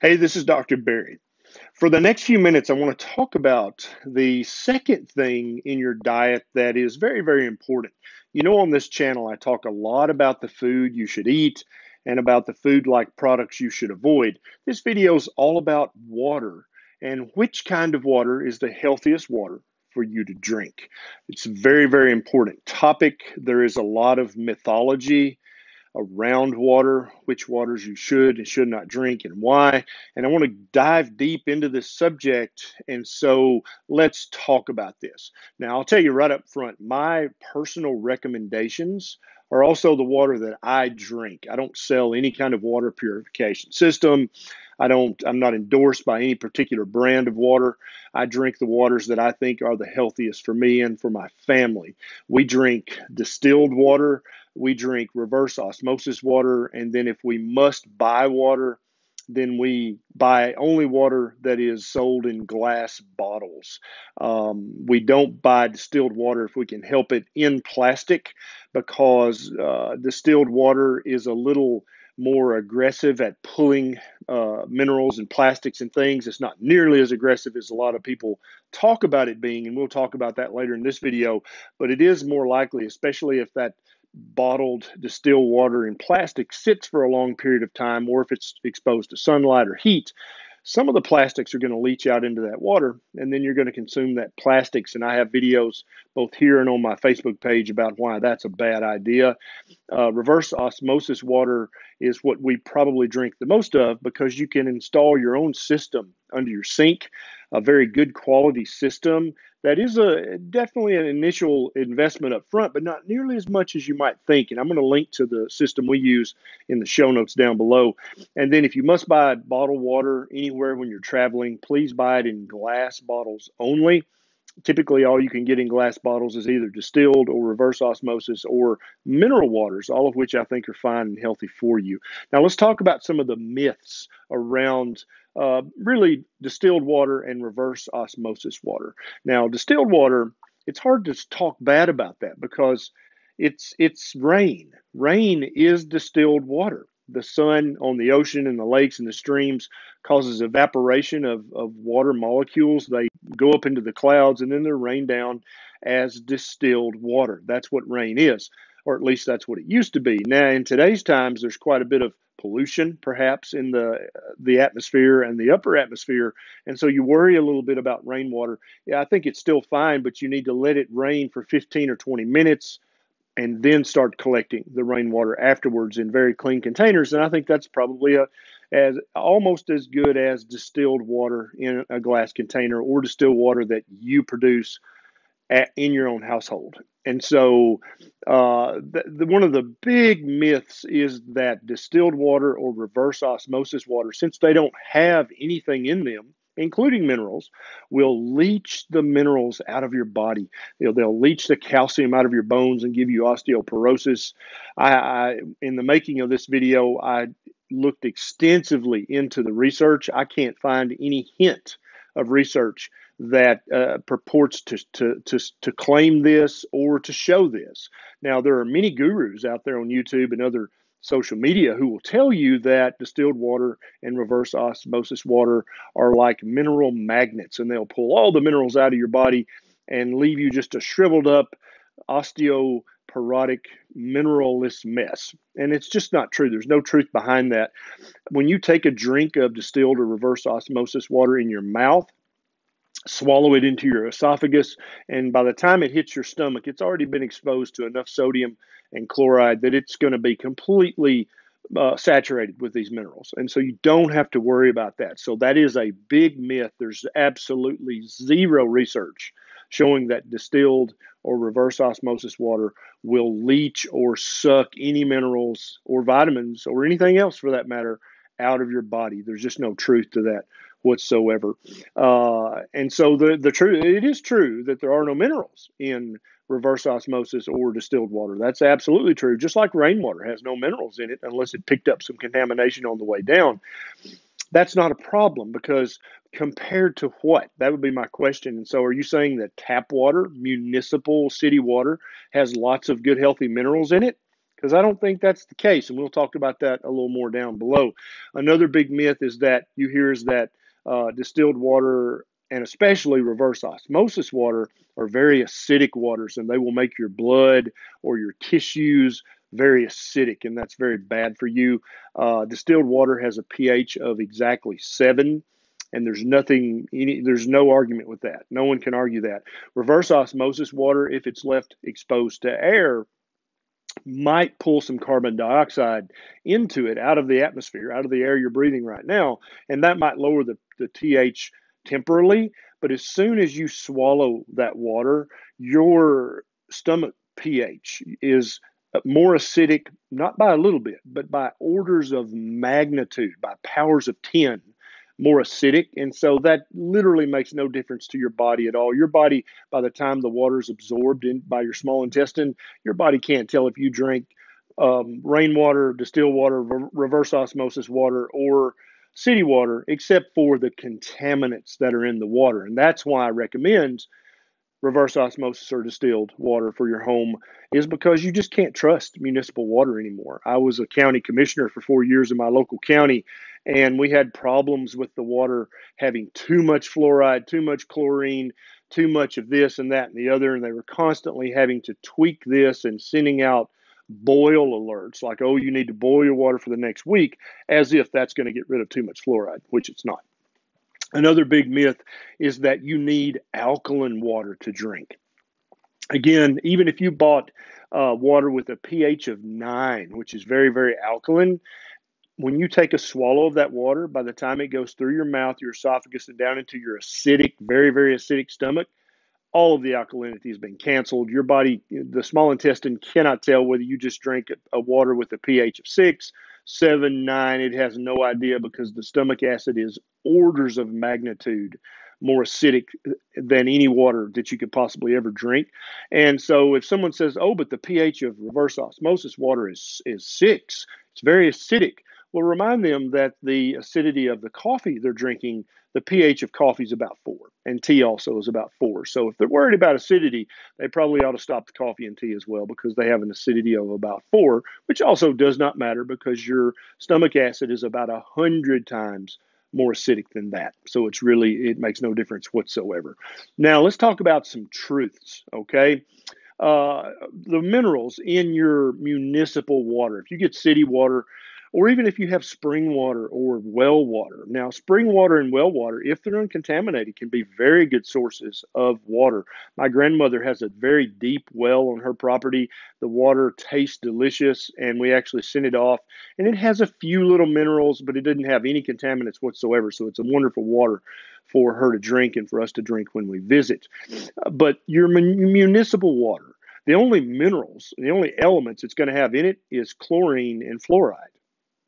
Hey, this is Dr. Barry. For the next few minutes, I want to talk about the second thing in your diet that is very, very important. You know, on this channel, I talk a lot about the food you should eat and about the food-like products you should avoid. This video is all about water and which kind of water is the healthiest water for you to drink. It's a very, very important topic. There is a lot of mythology around water, which waters you should and should not drink, and why. And I want to dive deep into this subject. And so let's talk about this. Now, I'll tell you right up front, my personal recommendations are also the water that I drink. I don't sell any kind of water purification system. I'm not endorsed by any particular brand of water. I drink the waters that I think are the healthiest for me and for my family. We drink distilled water, we drink reverse osmosis water, and then if we must buy water, then we buy only water that is sold in glass bottles. We don't buy distilled water if we can help it in plastic because distilled water is a little more aggressive at pulling minerals and plastics and things. It's not nearly as aggressive as a lot of people talk about it being, and we'll talk about that later in this video, but it is more likely, especially if that bottled distilled water in plastic sits for a long period of time, or if it's exposed to sunlight or heat, some of the plastics are going to leach out into that water, and then you're going to consume that plastics. And I have videos both here and on my Facebook page about why that's a bad idea. Reverse osmosis water is what we probably drink the most of because you can install your own system under your sink, a very good quality system. That is definitely an initial investment up front, but not nearly as much as you might think. And I'm going to link to the system we use in the show notes down below. And then if you must buy bottled water anywhere when you're traveling, please buy it in glass bottles only. Typically, all you can get in glass bottles is either distilled or reverse osmosis or mineral waters, all of which I think are fine and healthy for you. Now, let's talk about some of the myths around really distilled water and reverse osmosis water. Now, distilled water, it's hard to talk bad about that because it's rain. Rain is distilled water. The sun on the ocean and the lakes and the streams causes evaporation of water molecules. They go up into the clouds and then they're rained down as distilled water. That's what rain is, or at least that's what it used to be. Now, in today's times, there's quite a bit of pollution, perhaps, in the atmosphere and the upper atmosphere, and so you worry a little bit about rainwater. Yeah, I think it's still fine, but you need to let it rain for 15 or 20 minutes and then start collecting the rainwater afterwards in very clean containers. And I think that's probably as almost as good as distilled water in a glass container or distilled water that you produce in your own household. And so, one of the big myths is that distilled water or reverse osmosis water, since they don't have anything in them, including minerals, will leach the minerals out of your body. They'll leach the calcium out of your bones and give you osteoporosis. In the making of this video, I looked extensively into the research. I can't find any hint of research that purports to claim this or to show this. Now, there are many gurus out there on YouTube and other social media who will tell you that distilled water and reverse osmosis water are like mineral magnets, and they'll pull all the minerals out of your body and leave you just a shriveled up, osteoporotic, mineralless mess. And it's just not true. There's no truth behind that. When you take a drink of distilled or reverse osmosis water in your mouth, swallow it into your esophagus, and by the time it hits your stomach, it's already been exposed to enough sodium and chloride that it's going to be completely saturated with these minerals. And so you don't have to worry about that. So that is a big myth. There's absolutely zero research showing that distilled or reverse osmosis water will leach or suck any minerals or vitamins or anything else for that matter out of your body. There's just no truth to that whatsoever. And so the truth, it is true that there are no minerals in reverse osmosis or distilled water. That's absolutely true. Just like rainwater has no minerals in it unless it picked up some contamination on the way down. That's not a problem because compared to what? That would be my question. And so are you saying that tap water, municipal city water, has lots of good healthy minerals in it? because I don't think that's the case. And we'll talk about that a little more down below. Another big myth is that you hear is that distilled water and especially reverse osmosis water are very acidic waters, and they will make your blood or your tissues very acidic, and that's very bad for you. Distilled water has a pH of exactly 7, and there's no argument with that. No one can argue that. Reverse osmosis water, if it's left exposed to air, might pull some carbon dioxide into it out of the atmosphere, out of the air you're breathing right now, and that might lower the TH temporarily. But as soon as you swallow that water, your stomach pH is more acidic, not by a little bit, but by orders of magnitude, by powers of 10 more acidic. And so that literally makes no difference to your body at all. Your body, by the time the water is absorbed by your small intestine, your body can't tell if you drink rainwater, distilled water, reverse osmosis water, or city water, except for the contaminants that are in the water. And that's why I recommend reverse osmosis or distilled water for your home, is because you just can't trust municipal water anymore. I was a county commissioner for 4 years in my local county, and we had problems with the water having too much fluoride, too much chlorine, too much of this and that and the other, and they were constantly having to tweak this and sending out boil alerts like, oh, you need to boil your water for the next week, as if that's going to get rid of too much fluoride, which it's not. Another big myth is that you need alkaline water to drink. Again, even if you bought water with a pH of 9, which is very, very alkaline, when you take a swallow of that water, by the time it goes through your mouth, your esophagus, and down into your acidic, very, very acidic stomach, all of the alkalinity has been canceled. Your body, the small intestine, cannot tell whether you just drank a water with a pH of 6, 7, 9. It has no idea, because the stomach acid is orders of magnitude more acidic than any water that you could possibly ever drink. And so if someone says, oh, but the pH of reverse osmosis water is 6, it's very acidic. Well, remind them that the acidity of the coffee they're drinking, the pH of coffee is about 4, and tea also is about 4. So if they're worried about acidity, they probably ought to stop the coffee and tea as well, because they have an acidity of about 4, which also does not matter, because your stomach acid is about 100 times more acidic than that. So it makes no difference whatsoever. Now let's talk about some truths, okay? The minerals in your municipal water, if you get city water, or even if you have spring water or well water. Now, spring water and well water, if they're uncontaminated, can be very good sources of water. My grandmother has a very deep well on her property. The water tastes delicious, and we actually sent it off. And it has a few little minerals, but it didn't have any contaminants whatsoever. So it's a wonderful water for her to drink and for us to drink when we visit. But your municipal water, the only minerals, the only elements it's going to have in it is chlorine and fluoride.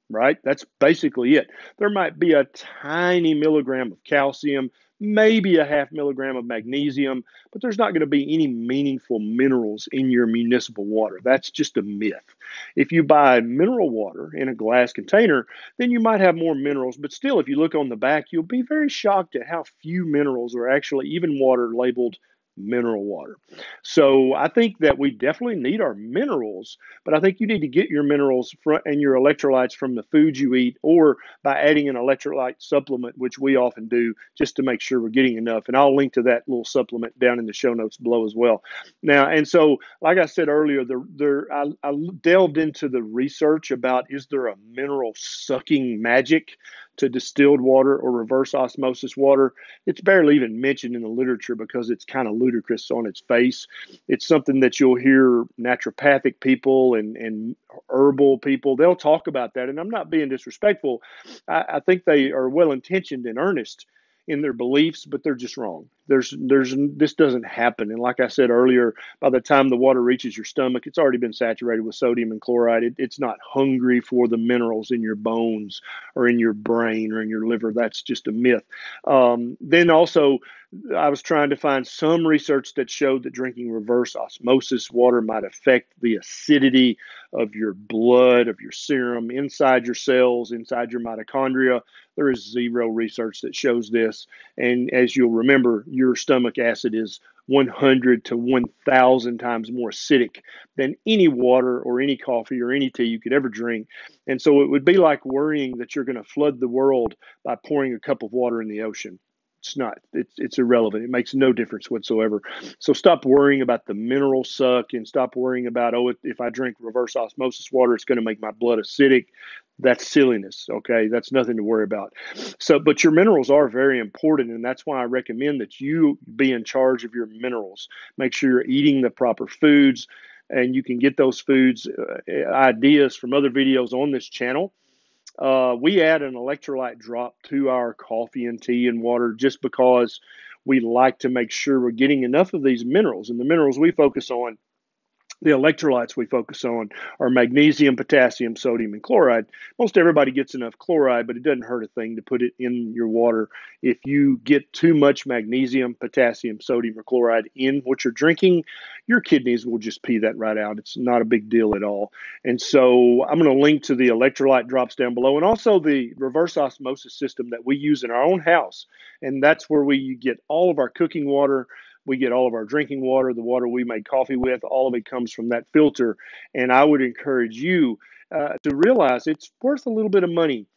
Right? That's basically it. There might be a tiny milligram of calcium, maybe a half milligram of magnesium, but there's not going to be any meaningful minerals in your municipal water. That's just a myth. If you buy mineral water in a glass container, then you might have more minerals, but still, if you look on the back, you'll be very shocked at how few minerals are actually even water labeled mineral water. So I think that we definitely need our minerals, but I think you need to get your minerals and your electrolytes from the foods you eat, or by adding an electrolyte supplement, which we often do, just to make sure we're getting enough. And I'll link to that little supplement down in the show notes below as well. Now, and so, like I said earlier, I delved into the research about, is there a mineral sucking magic to distilled water or reverse osmosis water? It's barely even mentioned in the literature, because it's kind of ludicrous on its face. It's something that you'll hear naturopathic people and herbal people, they'll talk about that. And I'm not being disrespectful. I think they are well intentioned and earnest in their beliefs, but they're just wrong. This doesn't happen. And like I said earlier, by the time the water reaches your stomach, it's already been saturated with sodium and chloride. It's not hungry for the minerals in your bones or in your brain or in your liver. That's just a myth. Then also, I was trying to find some research that showed that drinking reverse osmosis water might affect the acidity of your blood, of your serum, inside your cells, inside your mitochondria. There is zero research that shows this. And as you'll remember, your stomach acid is 100 to 1,000 times more acidic than any water or any coffee or any tea you could ever drink. And so it would be like worrying that you're going to flood the world by pouring a cup of water in the ocean. It's not. It's irrelevant. It makes no difference whatsoever. So stop worrying about the mineral suck and stop worrying about, oh, if I drink reverse osmosis water, it's going to make my blood acidic. That's silliness. Okay, that's nothing to worry about. So, but your minerals are very important, and that's why I recommend that you be in charge of your minerals. Make sure you're eating the proper foods, and you can get those foods ideas from other videos on this channel. We add an electrolyte drop to our coffee and tea and water just because we like to make sure we're getting enough of these minerals. And the minerals we focus on, the electrolytes we focus on, are magnesium, potassium, sodium, and chloride. Most everybody gets enough chloride, but it doesn't hurt a thing to put it in your water. If you get too much magnesium, potassium, sodium, or chloride in what you're drinking, your kidneys will just pee that right out. It's not a big deal at all. And so I'm going to link to the electrolyte drops down below, and also the reverse osmosis system that we use in our own house. And that's where we get all of our cooking water. We get all of our drinking water, the water we make coffee with, all of it comes from that filter. And I would encourage you to realize it's worth a little bit of money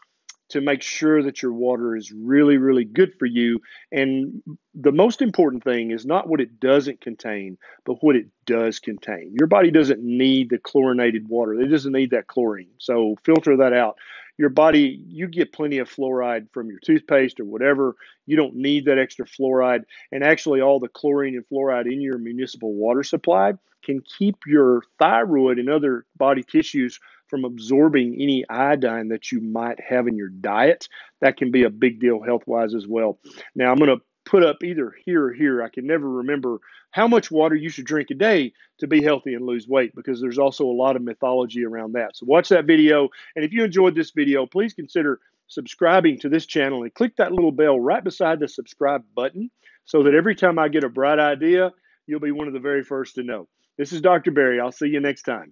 to make sure that your water is really, really good for you. And the most important thing is not what it doesn't contain, but what it does contain. Your body doesn't need the chlorinated water. It doesn't need that chlorine. So filter that out. Your body, you get plenty of fluoride from your toothpaste or whatever. You don't need that extra fluoride. And actually, all the chlorine and fluoride in your municipal water supply can keep your thyroid and other body tissues from absorbing any iodine that you might have in your diet. That can be a big deal health-wise as well. Now, I'm going to put up either here or here. I can never remember how much water you should drink a day to be healthy and lose weight, because there's also a lot of mythology around that. So watch that video. And if you enjoyed this video, please consider subscribing to this channel and click that little bell right beside the subscribe button so that every time I get a bright idea, you'll be one of the very first to know. This is Dr. Barry. I'll see you next time.